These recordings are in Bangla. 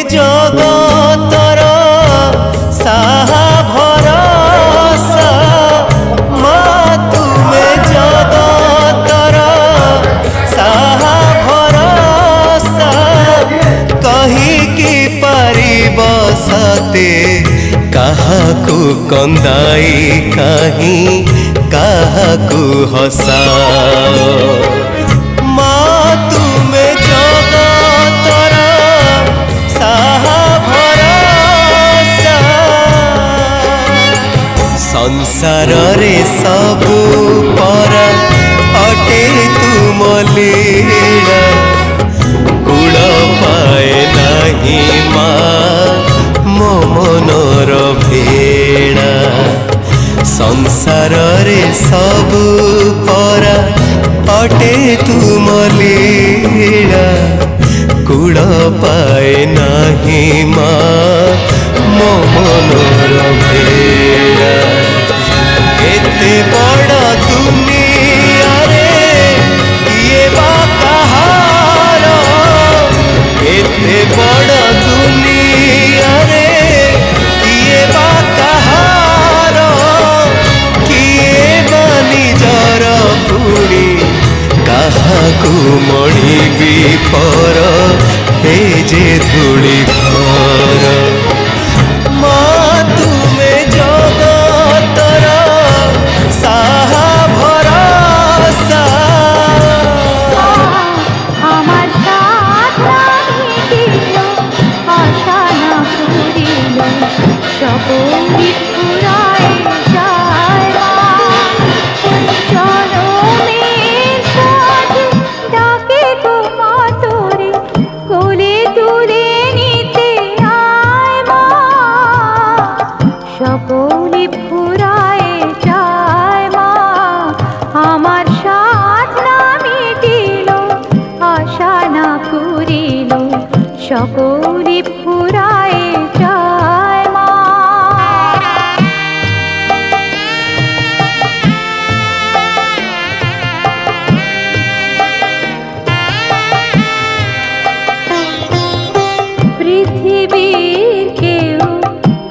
জগতর সাহা ভরসা মা তুমি জগতর সাহা ভরসা কহিকি পারিব সতে কাহাকু কন্দাই কাহি কাহাকু হসাও মা তুমি জগতর সাহা ভরসা সংসারে সবু পর অটে তুম লীলা কুল পায়ে নাহি মা মো মনর ভেড়া সংসারে সবু পরা অটে তুম লীলা কুল পায়ে নাহি মা মো মনর ভেড়া এতে বড় দুনিয়ারে কিয়ে বা কাহার এতে বড় দুনিয়ারে কিয়ে বা কাহার কিয়ে বা নিজর পুଣି কাহাকু মଣିবি পর হে যে ধূଳି ঘর মা তুমে জগতর সাহা ভরসা আমার আশা না করিল সকলি ফুরায় যায় চরমের সাথে ডাকে তোমা তোরে কোলে তুলে নিতে আয় মা সকলি ফুরায় যায় মা আমার সাধ না মিটিল আশা না করিল সকলি ফুরায় যায় মা পৃথিবীর কেউ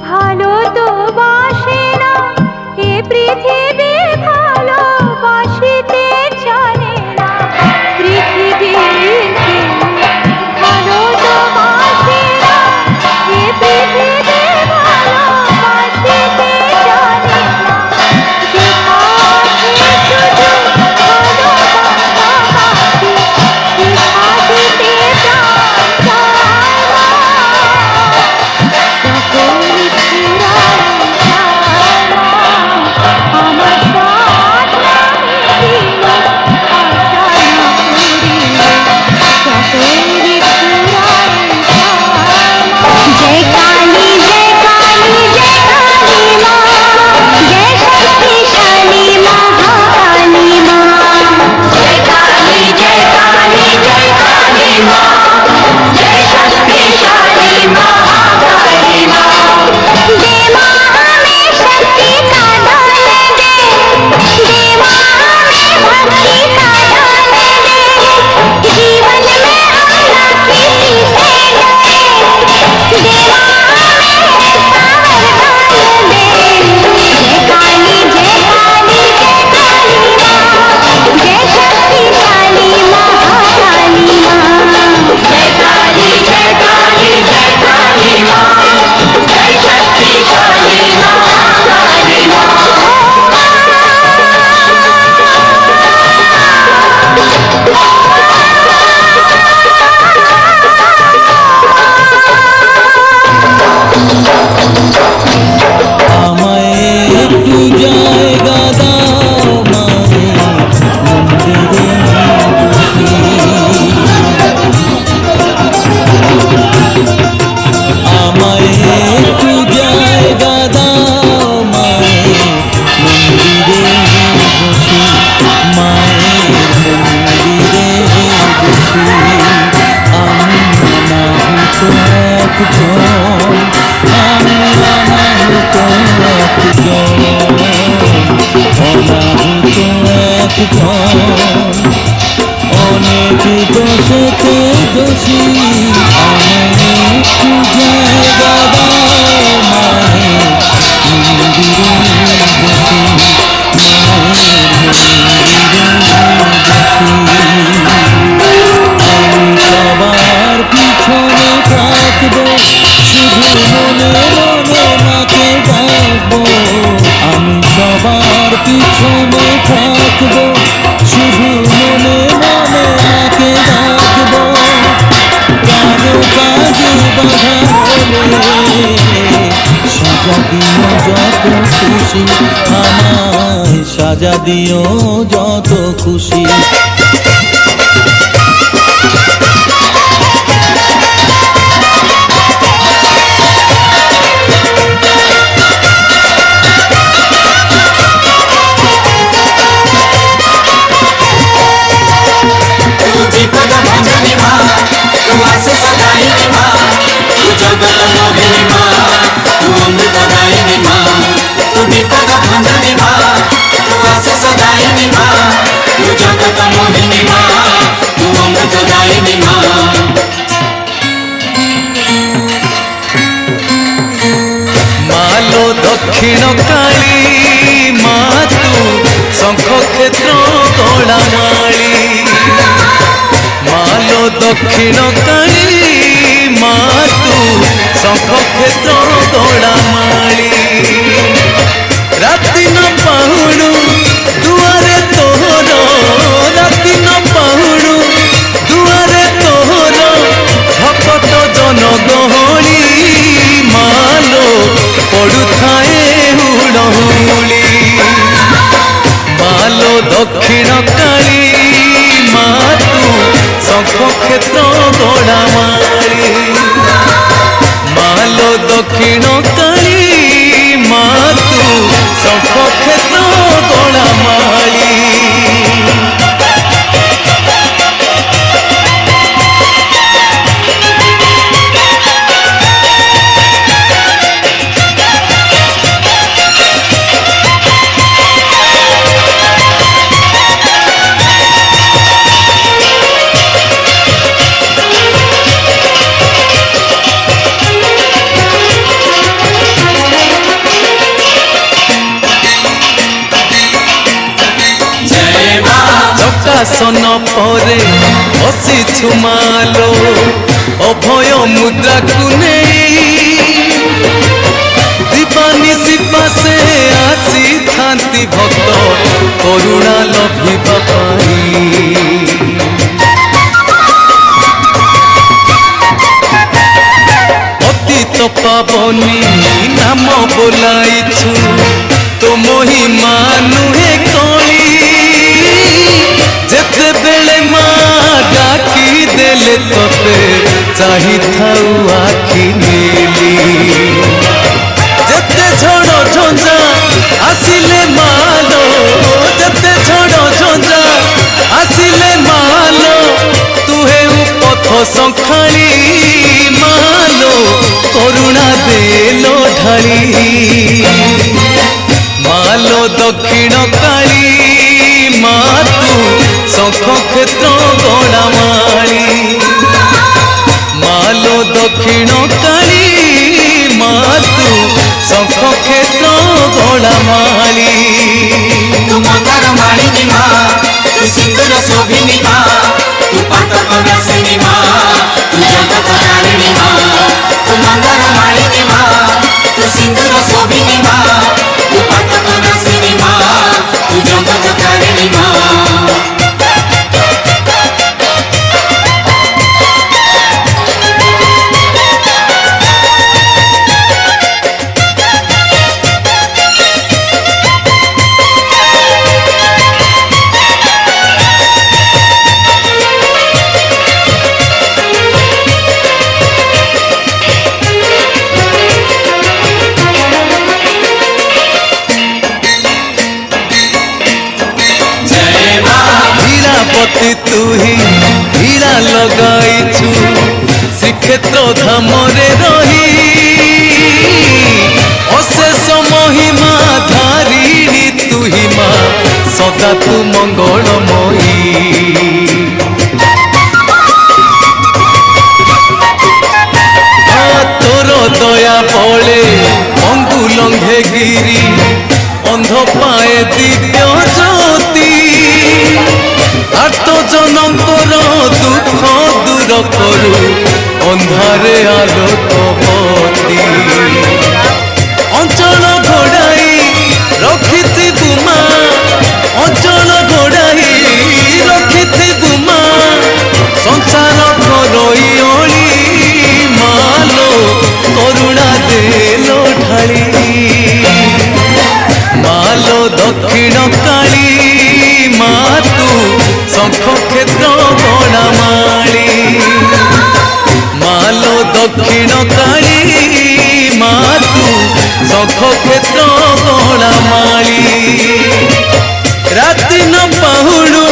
ভালো তো বাসে না এ পৃথিবী ভালোবাসিতে জানে না পৃথিবীর কেউ ভালো তো বাসে না এ পৃথিবী ভালোবাসিতে জানে না যেখানে শুধু ভালোবাসাবাসি সেখানেতে প্রাণ যায় মা সকলি ফুরায় যায় মা আমার সাধ না মিটিল আশা না করিল সকলি ফুরায় যায় মা জয় কালী জয় কালী জয় কালী মা জয় শক্তিশালী মহাকালী মা জয় কালী জয় কালী জয় কালী মা জয় शक्तिशाली महाकाली माँ दे माँ हमें शक्ति का दान दे माँ हमें भक्ति का दान दे जीवन में हम ना किसी से डरे दे माँ हमें ऐसा वरदान दे जय काली जय काली जय काली माँ जय शक्तिशाली महाकाली माँ जय काली जय काली जय काली माँ जय शक्तिशाली महाकाली माँ আমায় একটু জায়গা দাও মায়ের মন্দিরে আমায় একটু জায়গা দাও মায়ের মন্দিরে বসি মায়ের মন্দিরে বসি আমি অনাহুত একজন আমি অনাহুত একজন অনাহুত একজন অনেক দোষেতে দোষী আমায় একটু সাজা দিও যত খুশি, আমায় সাজা দিও যত খুশি। मालो दक्षिण काली मा तू शंख क्षेत्र गलामाली, मालो दक्षिण काली मा तू शंख क्षेत्र गलामाली। राति न पाहुणु दुआरे तोहर, राति न पाहुणु दुआरे तोहर भक्त जन गहली, मालो पड़ुथाए हुड़हुली। मालो दक्षिण काली मा तू शंख क्षेत्र गलामाली, मालो दक्षिण काली मा तू शंख क्षेत्र गलामाली। सन परे बसीछु मालो अभय मुद्रा को नहीं, दीवानी पासे आसी थांती भक्त करुणा लभिबा पाई। अतीत पावनी नाम बोलाइछु तो महिमा नुहे कली, जेते बेले माँ डाकी देले तोते चाही थाऊ आखि नीली। जेते झड़ झंझा आसिले मालो, जेते झड़ झंझा आसिले मालो तुहे पथ संखाली, मालो करुणा देलो ढाली। मालो दक्षिण काली मा तू शंख क्षेत्र गलामाली, मालो दक्षिण काली मा तू शंख क्षेत्र गलामाली। तू मंदार मालिनी माँ, तू सिंदूर शोभिनी माँ, तू पातक व्यासिनी माँ, तू जगत तारिणी माँ। तू मंदार मालिनी माँ, तू सिंदूर शोभिनी माँ, तू पातक व्यासिनी माँ, तू जगत तारिणी माँ। पति तू ही हीरा लगाइछु श्रीक्षेत्र धाम रे रही, अशेष महिमा धारिणी तू ही माँ सदा तू मंगलमयी। तोर दया बले अंगु लंघे गिरी, अंध पाए दिव्य ज्योति। आर्त जनकर दुख दूर करु अंधारे आलोकवती। अंचल घोड़ाई रखी गुमा, अंचल घोड़ाई रखी गुमा। संसार घरोई ओली मालो करुणा देलो ढाली। শঙ্খ ক্ষেত্র গোড়ামালি রাতি ন পাহুড়ু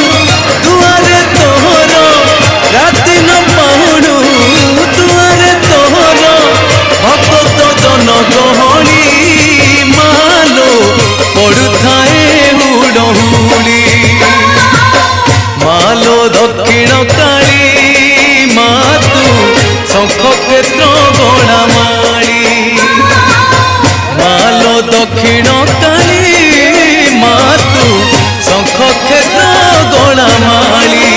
দুয়ারে তোহর রাতি ন পাহুড়ু দুয়ারে তোহর ভক্ত জন গহଳି মালো পড়ুথায়ে হুড়হুড়ি মালো দক্ষিণ কালী মা তু শঙ্খ ক্ষেত্র গোড়ামালি মালো দক্ষিণ কালী মা তু শঙ্খ ক্ষেত্র গোড়ামালি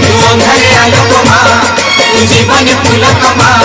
তু অন্ধারে আলোক মা তু জীবনে পুলক মা